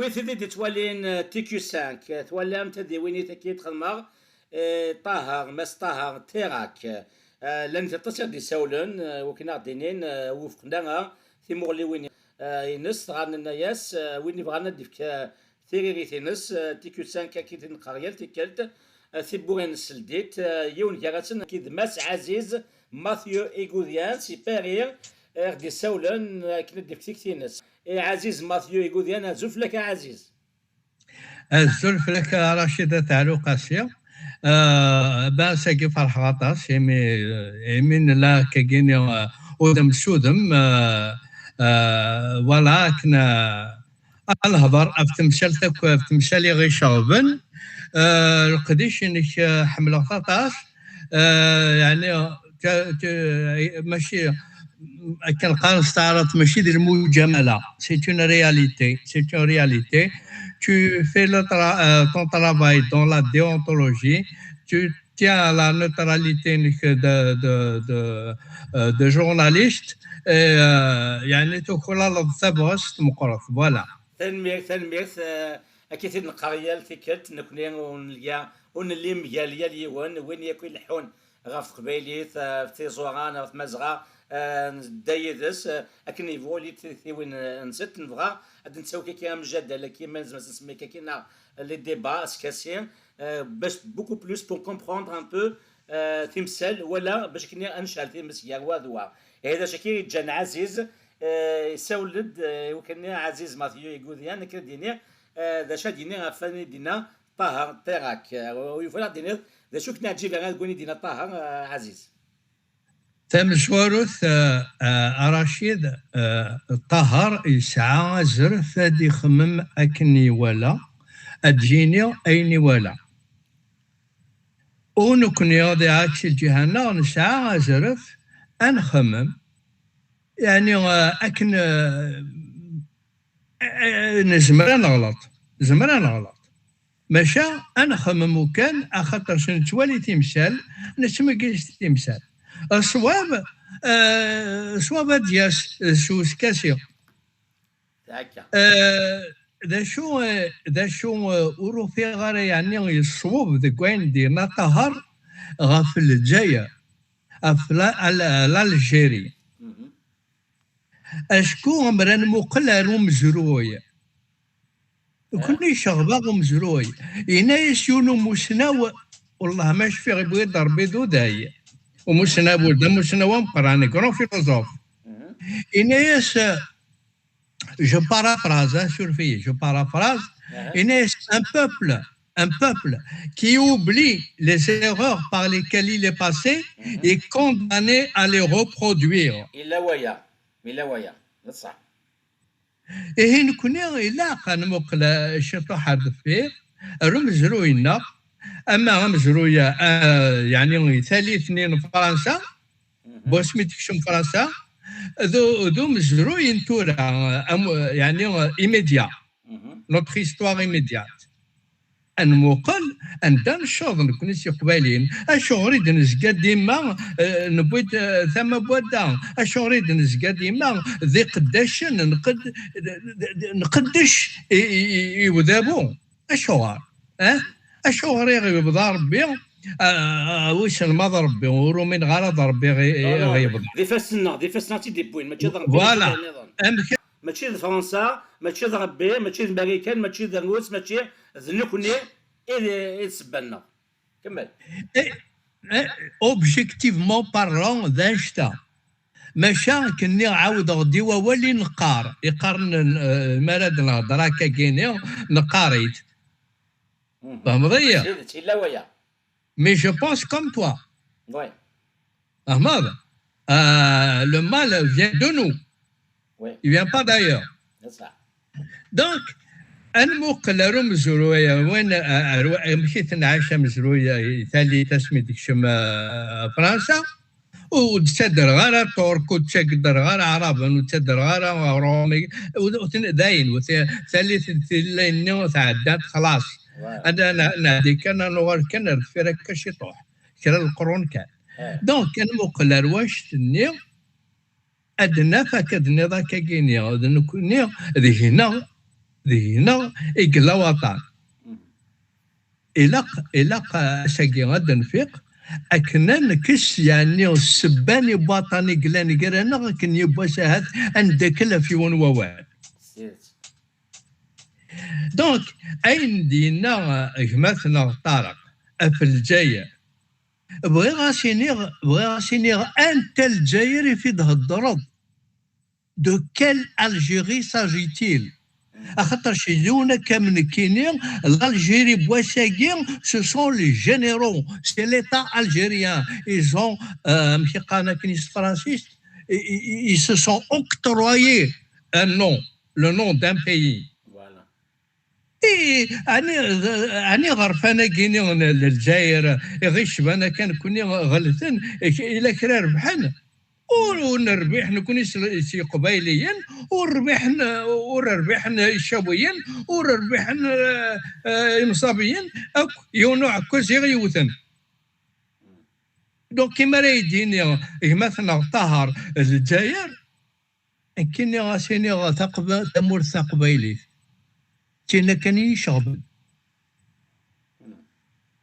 وثدي توالين تيكيو 5 توالام تدي ويني تكيت خدمة طه مسطه تيراك لن تتصل دي سولن وكنا دينين وفقنا ثمور وين ينس غان الناس وين بغانا ديك ثيري تنس تيكو 5 كي نقريال تيكلت ثبورين سلديت يون جاراتن كيد ماس عزيز ماثيو ايغوديان سيبيرير دي سولن كنا ديك تيكتينس عزيز ماثيو ايغوديان زلف لك عزيز الزلف لك رشيدة تعلو قاسية ساقي فرح غطاس يمين لا كاكيني ودم سودم ولكن الهضر في تمثالتك في تمثالي غير شغبن القديش انك حمل غطاس يعني ماشي كان قال استعرض ماشي ديال المجامله سي اون رياليتي tu fais ton travail dans la déontologie, tu tiens à la neutralité de journaliste et يعني تقول على الثبوت مقرف فوالا تنمير اكيد نقريال تيكلت نكوني ونلقى ونلي مجاليه ليون وين يكون الحون غاف قبيلي في تيزوران في مزغه دايدس اكن يفولي وين نسيت نبغى غادي نساو كي مجادله كيما لازم نسمي كينا لي ديبا اسكاسيين باش بوكو بلوس بور كومبروندر ان بو تمثال ولا باش كني انشال تمثال وادوا هذا شكي جان عزيز يسولد وكان عزيز ماثيو يغوديان كديني ذا شاديني فاني دينا طه تراك ويفلا دينا ذا شو كنا تجي غير تقولي دينا طه عزيز تم شوروث رشيد طهر يسعى زرف هادي خمم اكني ولا ادجيني ايني ولا ونكني غادي عكس الجهنم نسعى زرف انخمم يعني اكن نزمر نغلط ماشا انا خمم وكان اخاطر شنو توالي تمثال نسمى كيش تمثال الصواب صواب دياس شو سكاسيو ذا شو ورو في غير يعني الصواب ذاك وين دينا طهر غاف الجايه الجيري اشكو عمران مقلر ومزروي كل شغبه ومزروي ينايس يونو مسناو والله ما شفي غير بغيت ضربي دوداي ومسنا بولد مسنا ومقراني كرون فيلوزوف إنايس je paraphrase sur fille je paraphrase Inès un peuple qui oublie les erreurs par lesquelles il est passé est condamné à les reproduire إلا ويا صح إيه نكوني إلا كان مقلا شطو حد فيه رمز روينا اما مزرويه يعني ثالث اثنين فرنسا بوسميتك شم فرنسا ذو مزروين تورا يعني ايميديا نوتر هيستوار ايميديات ان مقل ان دان الشوط نكون سي قبالين اشوري نزكا ديما نبويت ثم بودا اشوري نزكا ديما ذي قداش نقدش يوذابو اشوار اشوار يبدا ربي واش الماضي ربي ورومين غلط ربي غيبدا دي فاسنا تي دي بوين ماشي ضرب فوالا ماشي فرنسا ماشي ضربي ماشي الامريكان ماشي الروس ماشي ذنكوني اي سبنا كمل اوبجيكتيفمون بارلون ذا شتا ماشا كني عاود غدي ولي نقار يقارن المراد الهضره كاينه نقاريت فهمضيه لا ويا مي جو بونس كوم توا وي Ahmad, le mal vient de nous. Oui. Il ne vient pas d'ailleurs. C'est ça. Donc, المقلر مزروية وين مشيت نعيش مزروية ثاني تسميتك شم فرنسا وتصدر غير ترك وتصدر غير عرب وتصدر غير رومي داين ثالث اللي تعدات خلاص. أنا نادي كان نغير كان رفيرك كشي طوح كرا القرون كان. دونك كان مقلر واش تني أدنى فكدني ذاك كيني أدنى كني ذي هنا دينا إقلا وطن إلا ساقي غادا نفيق أكنا نكس يعني السباني باطني قلان قرانا كن يبا ساهات عندك في ون ووال دونك أين دينا مثلا طارق في الجزائر بغي غاسينيغ أنت الجزائري في ده الضرب دو كال ألجيري ساجيتيل خاطر شيزونا كامل كينين l'Algérie بواساكين ce sont les généraux c'est l'état algérien ils ont ماشي قالنا كنيس فرانسيس ils se sont octroyés un nom le nom d'un pays voilà أني غرفانا كيني للجزائر غيش بانا كان كوني غلثن إلا كرا ربحنا ونربح نكون سي قبايليا وربحنا الشابويا وربحنا المصابيا يونو كلشي غيوثن دونك كيما راه يديني مثلا طهر الجزائر كيني غاسيني تمور قبايلي تينا كان يشغب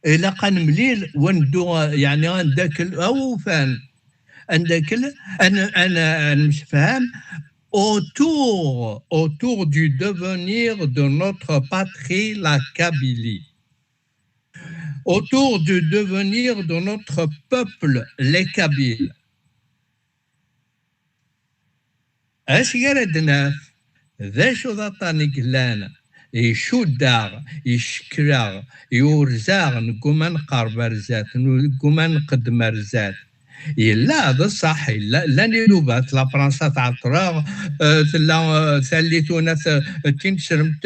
إلا كان مليل وندو يعني عندك الأوفان عندك أنا مش فاهم autour du devenir de notre patrie, la Kabylie. Autour du devenir de notre peuple, les Kabyles. اش قردنا ذا شو ضطاني قلانا يشوداغ يشكراغ يورزاغ نقوم نقرب رزات نقوم نقدم رزات إلا هذا صح لا نلوبات لا فرنسا تعطراغ ثليتونا تنشرم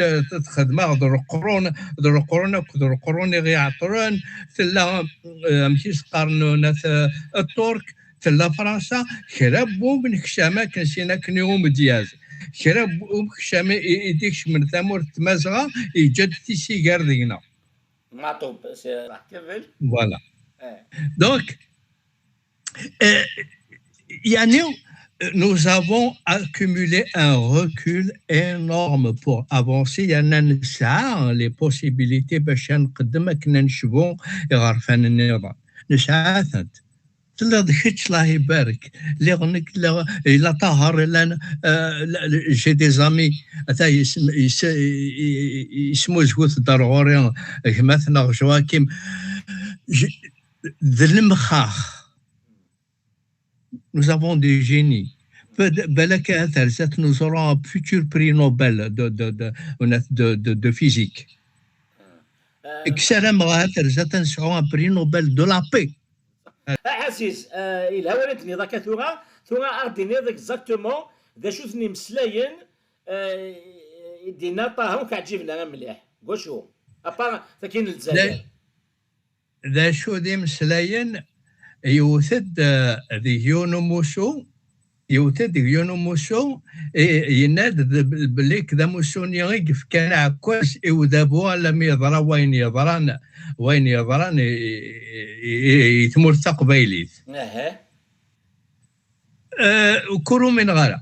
تخدمه در قرون غي عطرون ثلا مشي سقارنونا الترك ثلا فرنسا كربو من كشامة كنسينا كنيوم دياز كربو كشامة يديكش من ثمور تمازغا يجد تيسي قاردينا معطوب كمل فوالا دونك nous avons accumulé un recul énorme pour avancer. Il y a les possibilités باش نقدم كنا نشبو يغرفان النظام نسعى تلا دخلت الله يبارك اللي غنك لا طهر لنا جي دي زامي حتى يسمو زوث درغوري مثلا جواكيم ذل المخاخ nous avons des génies. Nous aurons un futur prix Nobel de physique. Nous aurons un prix Nobel de la paix. عزيز إلا ولدتني ذاك ثورة أردني ذاك اكزاكتومون ذا شوثني مسلاين دينا طاهم كعجبنا مليح قول شو أبا ثاكين الجزائر ذا شو ذي مسلاين يوثد ذي يونو موسو يناد بليك ذا موسوني يقف كان عكوس يوذابوها لم يضرى وين يضران يتمر قبايليت وكرو من غارة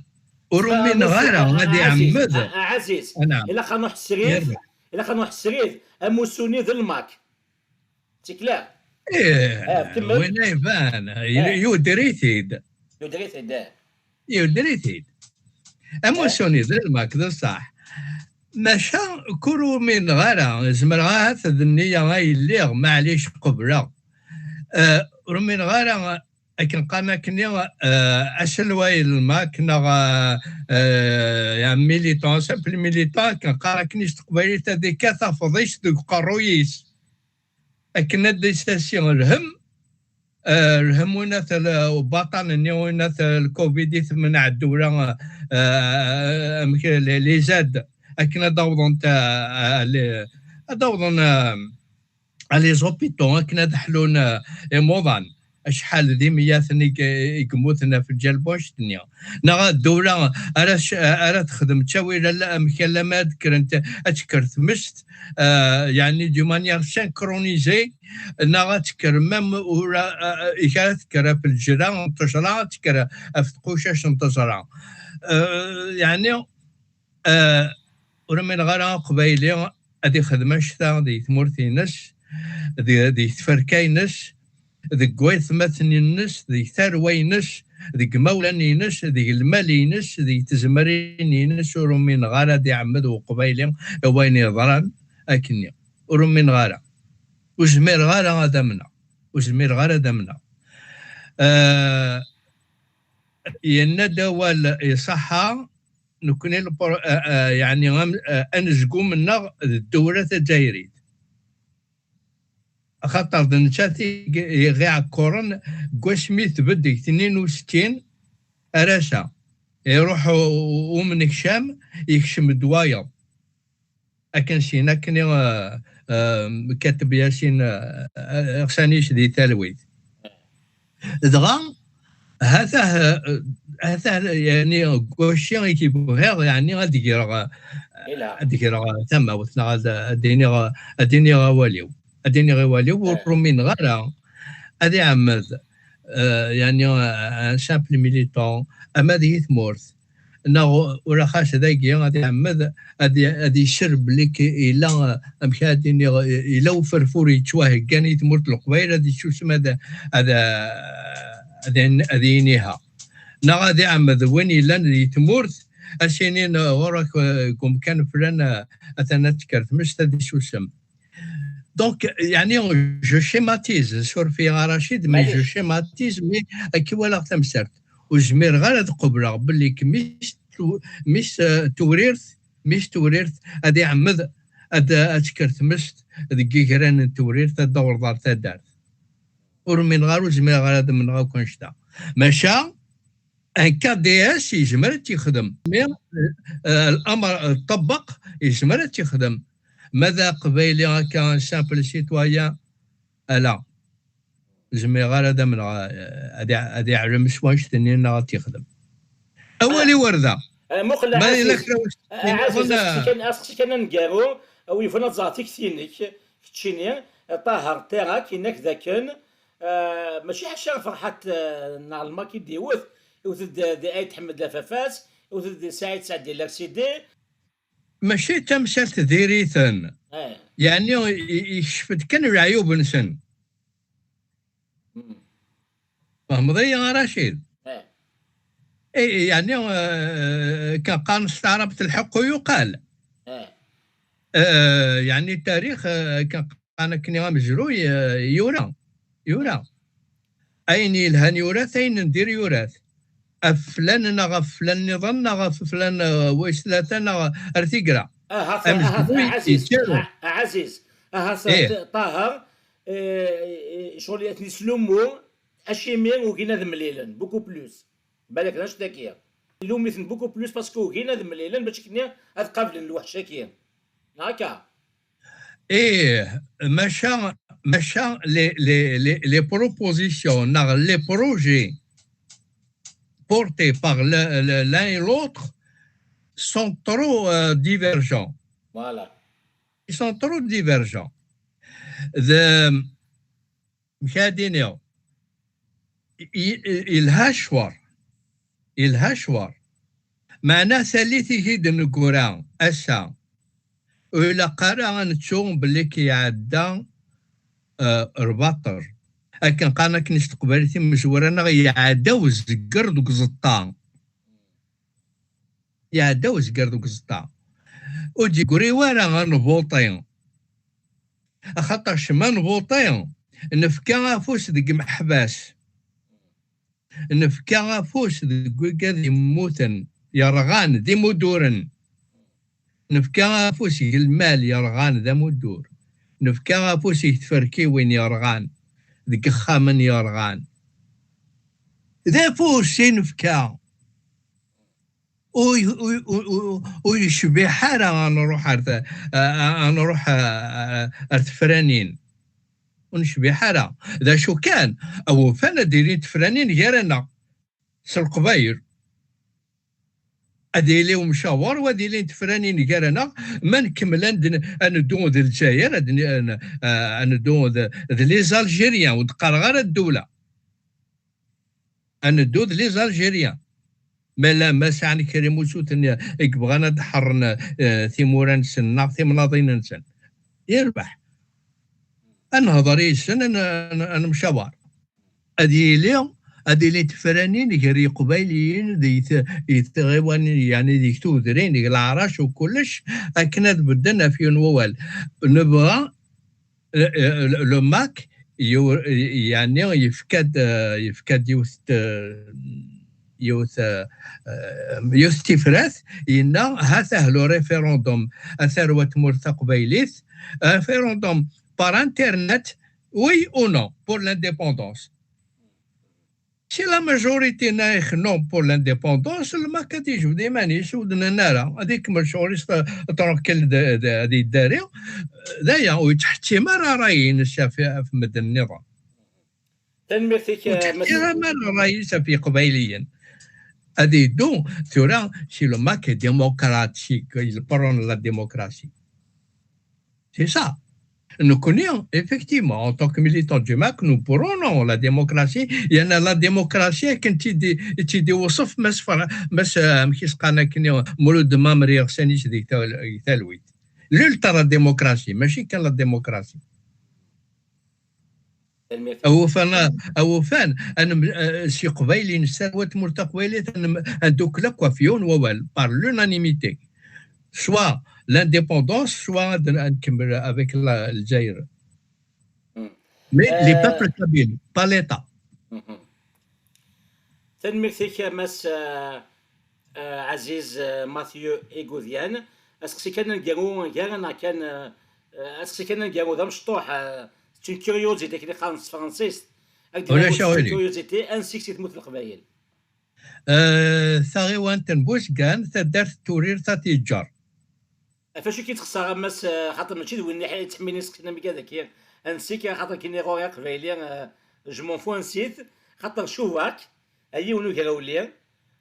غادي عمد عزيز إلا خانو حسريت موسوني ذا الماك تكلا وين يبان يودريتيد اموسوني ذا الماك ذا صح ماشا كرو من غارة زمرغا هاد النية غاي الليغ معليش قبلة من غارة لكن قانا كني أشلوي الماك نغا يعني ميليتون سامبل ميليتون كان قارا كنيش تقبلي تادي كاثا فضيش دو قرويس لكن دي ستاسيون الهم وناث البطن وناث الكوفيد من الدولة لي زاد لكن داوضون لي زوبيتون كنا دحلون موضان شحال ذي مياثني يقموثنا في الجلبوش الدنيا نغا الدولة أرا تخدم تشاوي لا مكان ما تذكر انت أتذكر ثمشت يعني دو مانيير سينكرونيزي نغا تذكر مام ولا تذكر في الجيران انتشرا تذكر في تقوشاش انتشرا يعني ورمين غير قبايلي هذه خدمة شتا دي تمورتينس دي تفركاينس دي كويث مثنينس دي ثروينس دي مولانينس دي المالينس دي تزمرينينس ورمين غير دي عمد وقبايلي وين يضران أكني ورمين غير وزمير غير هذا منا وزمير غير هذا منا ينادى ولا يصحى نكون يعني انزقوا منا الدوله الجزائريه خاطر دنشاتي غير كورن كوشميت بدي 62 راسا يروحوا ومن الشام يكشم دوايا اكن سينا كني كاتب ياسين غسانيش دي تالويت دغا هذا يعني كوشي يكيبوها يعني غادي يرى ثم وثنا اديني غواليو ورومين غالا هذه عمد يعني سامبل ميليتون اما دي ثمورث انه ولا خاص ذاكي غادي عمد هذه شرب لك الى مشادين الى وفرفور يتواه كان يتمرت القبيله هذه شو اسمها هذا أذينها نغادي عمد وين لان يتمورث السنين وراك كم كان فلان أثناء تكرت مش تدي شو سم دونك يعني جو شيماتيز سور في رشيد مي جو شيماتيز مي كي ولا تمسرت وجمير غير قبله باللي مش توريرث هذه عمد أتكرت مست ذكي كران توريرث الدور دار تدارت ورمين غارو زمير غير هذا من غاو كونشتا ماشا ان كا دي اس يجمر تيخدم الامر طبق يجمر تيخدم ماذا قبيلي هكا سامبل سيتويان لا زمير غير هذا من هذا علم شواش تنين تيخدم اولي ورده مقلع عزيز كان نقارو او يفنا تزعتيك سينيك تشيني طاهر تاعك انك ذاكن ماشي حشا فرحات نهار الماكي ديوث وثد دي ايت حمد لفافاس وثد سعيد سعد ديال سيدي ماشي تمثلت ديريثن يعني يشفت كان العيوب نسن فهمضي يا رشيد اي يعني كان قان استعربة الحق يقال يعني التاريخ كان قان كني مجروي يورا أين يلهن يورث أين ندير يورث أفلان نغفلان نظن نغفلان ويسلاتان أرثيقرا عزيز طاهر شغل يتني سلومو أشيمين وكينا ذم ليلن بوكو بلوس بالك ناش تاكيا لوم مثل بوكو بلوس باسكو كينا ذم ليلن باش كنا هاد قبل الوحشة كيا هكا machin, les propositions, les projets portés par l'un et l'autre sont trop divergents. Voilà. Ils sont trop divergents. مشاهدينا الهشور معناه ثالثي جدا نقرا أسا وإلا قرا نتشوم بلي كيعدى رباطر لكن قانا كنشت قبالتي مزورانا يعداو الزقر دوك الزطان يعداو الزقر دوك الزطان وجي قريوانا غنبوطين خاطرش ما نبوطين نفكا فوس ديك محباس نفكا فوس ديك ذي موتن يرغان ذي مدورن نفكا فوس المال يرغان ذا مدور نفكا فوس يتفركي وين يرغان ذيك خامن يرغان ذا فوس نفكا ويشبه حارة أنا نروح أرتفرانين ونشبه حارة ذا شو كان أو فانا ديرين تفرانين غيرنا سالقباير أديلي ومشاور وديلي تفرانين غيرنا ما نكمل ندو ذا الجزائر ندو ذا لي زالجيريان ودقار غير الدولة ندو ذا لي زالجيريان ما لا ما سعني كريم وسوت بغانا دحرنا ثيموران سنة ثيمناضين نسن يربح. انا هضري سن انا مشاور هذه اليوم هذه اللي تفرانين غير قبيليين يتغيوان يعني ديك تودرين ديك العراش وكلش اكنت بدنا في نوال نبغى لو ماك يعني يفكد يوث تفراث إن هذا لو ريفيروندوم ثروة مرتا قبيليث ريفيروندوم بار انترنت وي او نو بور لانديبوندونس. Si la majorité نايخ نو بور لانديبوندونس ما كتيجو ديما يسودنا نارا هذيك ماجوريست تروكل هذه الداري ذايا وتحتي مرة راهي نشافي في مدن النظام تنميتك مرة راهي في قبيليا هذه دو ثورا سي لو ماك ديموكراتيك يبرون لا ديموكراسي سي سا. Nous connaissons effectivement, en tant que militants du MAC, nous prônons la démocratie. Il y en a la démocratie qui est au sauf l'ultra-démocratie, ماشي كان لا ديموكراسي. أو فان أنا شي قبيلي نساوة مرتقبيلي دوك لا كوافيون ووال par l'unanimité. Soit l'indépendance, soit avec le Zaïre. Mais les peuples kabyles, pas l'État. تنميتك مس عزيز ماثيو إيغوذيان اسكسي كان نلقاو كان اسكسي كان نلقاو ذا مشطوح سي كيوريوزيتي كي قال فرانسيس ولا شاولي كيوريوزيتي انسيك سي تموت القبائل ثاغي وانتن بوش كان تدار تورير تاتيجار فاش كيتخسر ماس خاطر ماشي وين حي تحميني سكنا مي كذاك انسيك خاطر كي نيغوريا قبايلي جو مون فو انسيت خاطر شوفاك اي ونو كراولي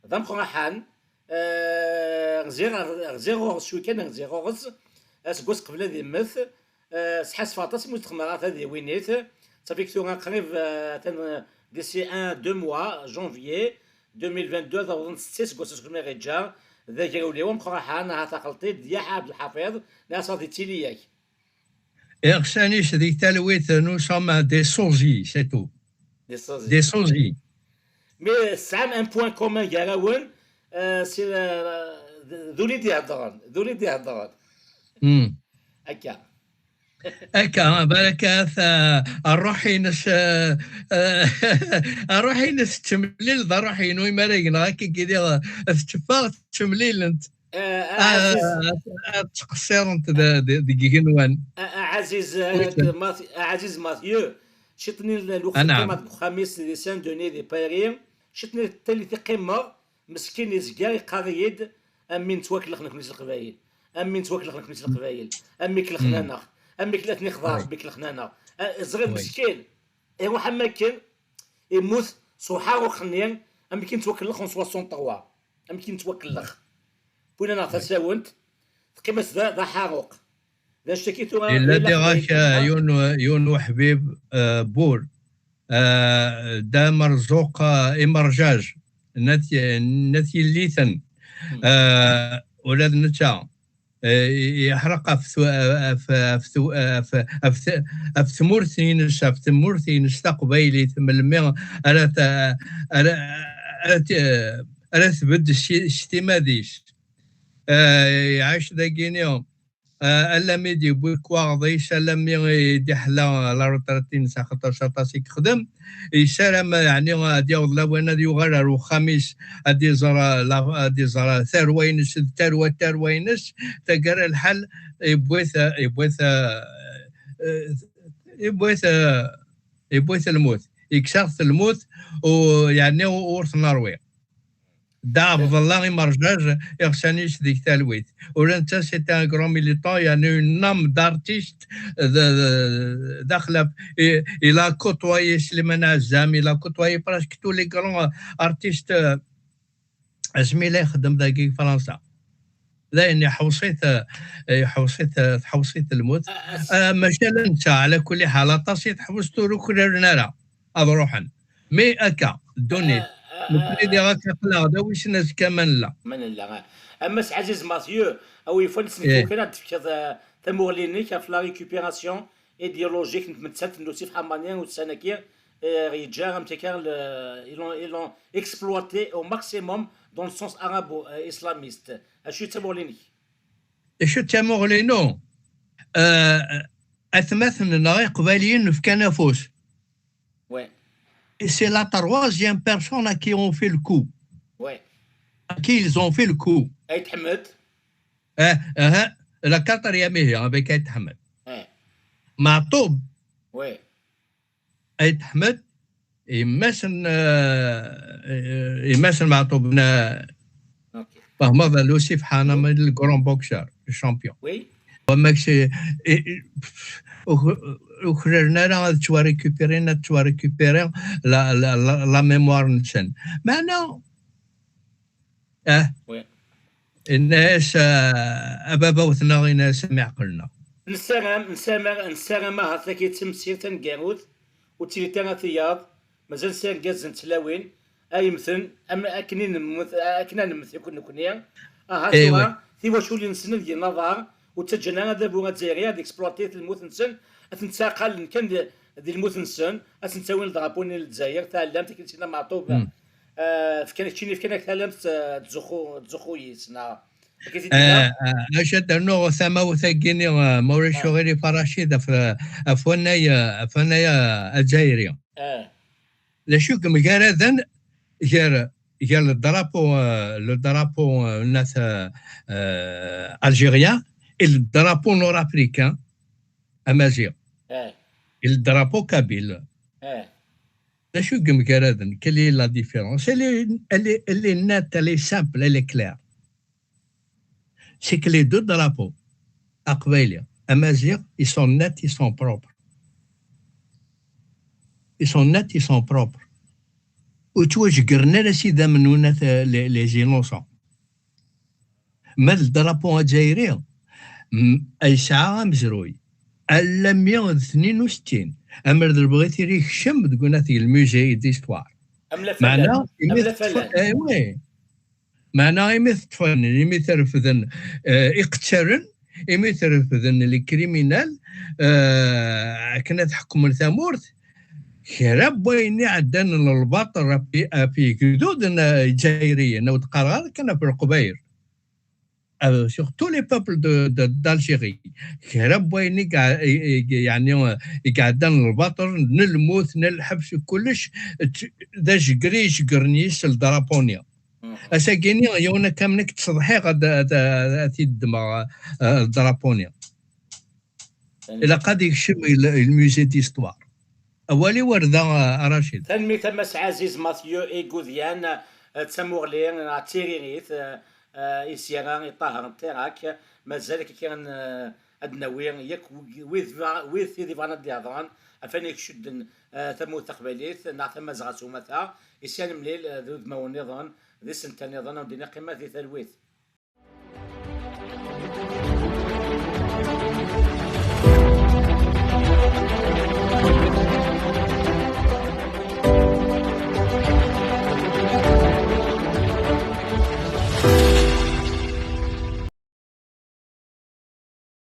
ضم قراحان غزير شوي كان غزير اسكوس قبل هذه مث سحاس فاطس موت خمرات هذه وينيت صافي كثر قريب ديسي 1 2 موا جونفيي 2022 ضروري 6 سكوس كنا غيجا ذاك يوليو مقراحه انا تقلطي ديال عبد الحفيظ ناس غادي تيلياك اغسانيش ديك تالويت نو سوم دي سوجي سي تو دي سوجي مي سام ان بوين كومون كاراون سي ذولي دي هضران هكا هكا بالك الروحي نس الروحي نس تمليل ذا روحي نوي مريقنا هكا كيدير تشفاغ تمليل انت تقصير انت دقيق نوان عزيز ماثيو شتني الوقت كما خميس دي سان دوني دي باري شتني التالي قمه مسكين يزكا قريد امين تواكل نكنس القبايل امين تواكل نكنس القبايل امي كلخنانا امي كلاتني خضار بك الخنانه صغير مسكين ايوا حماكن يموت صحار وخنين امي كي نتوكل 63 امي كي نتوكل وين انا تساونت قيمه ذا حاروق ذا اشتكيتو الا ديغاك يونو حبيب بور دا مرزوق امرجاج نتي الليثن ولاد نتا يحرق في ثمورثين في ثمورثين استقبيلي ثم الماء ألا ثبت الشتيماديش يعيش ذاكينيو ألا ميدي بوكواغضيش ألا مي دحلا لا روترتين ساخطر شاطاسيك خدم يسالم يعني ديال لوانا ديال غرر وخميس ادي زرا ثروينس ثروينس تقرا الحل يبوث الموت يكسرت الموت ويعني ورث نروي دعب الله مرجاج يغسانيش ديك تالويت ولانت سي ان غران ميليتون يعني اون نام دارتيست داخله الى كوتواي سليمان عزام الى كوتواي براسك تو لي غران ارتيست اسمي لا يخدم داكي فرنسا لاني حوصيت الموت مثلا انت على كل حال طاسيت حوستو ركنا هذا روحا مي اكا دوني نبريدي غاك يقلع دا ويش ناس كمان لا. من لا اما عزيز ماثيو او يفون نسمحو إيه. كنا تفكر تمورلينيك في لا ريكوبيراسيون ايديولوجيك نتمثلت نو سيف حمانيان وتسانكي رجال متكر ils l'ont exploité au maximum dans le sens arabo-islamiste. اشو تمورلينيك شو تامورلينو أثمثن نغي قباليين في كنافوس. وي Et c'est la troisième personne à qui on fait le coup. وي À qui ils ont fait le coup. اي تحمد La quatrième est avec Aït Ahmed. اه Matoub, وي Aït Ahmed, et مثلا Matoub, اوكي فهما aussi في حانا من le grand boxeur, le champion. وي وماكسي وخرجنا راه توا ريكوبيري لا ميموار نسن معنا وي الناس ابابا وثنا غينا سمع قلنا نساغم هاثا كيتمسير تنقاروث وتيلي ثياض مازال سير كازن تلاوين اي مثل اما اكنا نمثل كنا كنيا أيوة. هاتوا في واش ولي نسن ديال النظار وتجنا هذا بوغا تزيريا ديكسبلوتي الموت نسن اتنتقل كان ديال الموت نسن اتنتاوين الدرابوني للجزائر تعلمت كنتينا معطوبه في كانك تعلمت تزخو يسنا أشد أنه ثما وثقيني موري شغيري فراشيد فنايا الجزائرية لشوك مقارذن غير الدرابو الناس الجيريان الدرابو نور افريكان امازيغ الدرابو كابيل لشوك مقارذن كلي لا ديفيرونس اللي نات اللي سامبل اللي كلير c'est que les deux drapeaux, Akbaïlia, Amazir, ils sont nets, ils sont propres. Ils sont nets, ils sont propres. Ou tu vois, je garne la sida menounet les innocents. Mais le drapeau algérien, Aïssa Amzroui, Alamien Thnin Oustin, Amr de Brétiri, Chem de Gonati, le musée d'histoire. Maintenant, oui. معنا يمثل يمثل يقترن يمثل الكريمينال كنا تحكم ثمورث خراب وين عندنا البطر في حدودنا الجزائريه نود قرار كان في القبير sur tous les peuples d'Algérie خراب وين يعني قاعدين البطر نلموت نلحبس كلش ذا جريش قرنيس الدرابونيا اساكيني يونا كامنك تصدحي غدا تيدما الدرابونيا الى قد يكشف الموزي ديستوار اولي ورده رشيد تنمي تمس عزيز ماثيو ايغوذيان تسموغلين تيريريث يسيران طاهر تيراك مازال كان ادناوي ياك ويث في ديفانا ديالان افانيك شد ثمو تقبليث نعثم مزغاتو مثا يسيان مليل ذو دماو النظام ذي سنتان نظام ودينا قيمة ذي ثلويث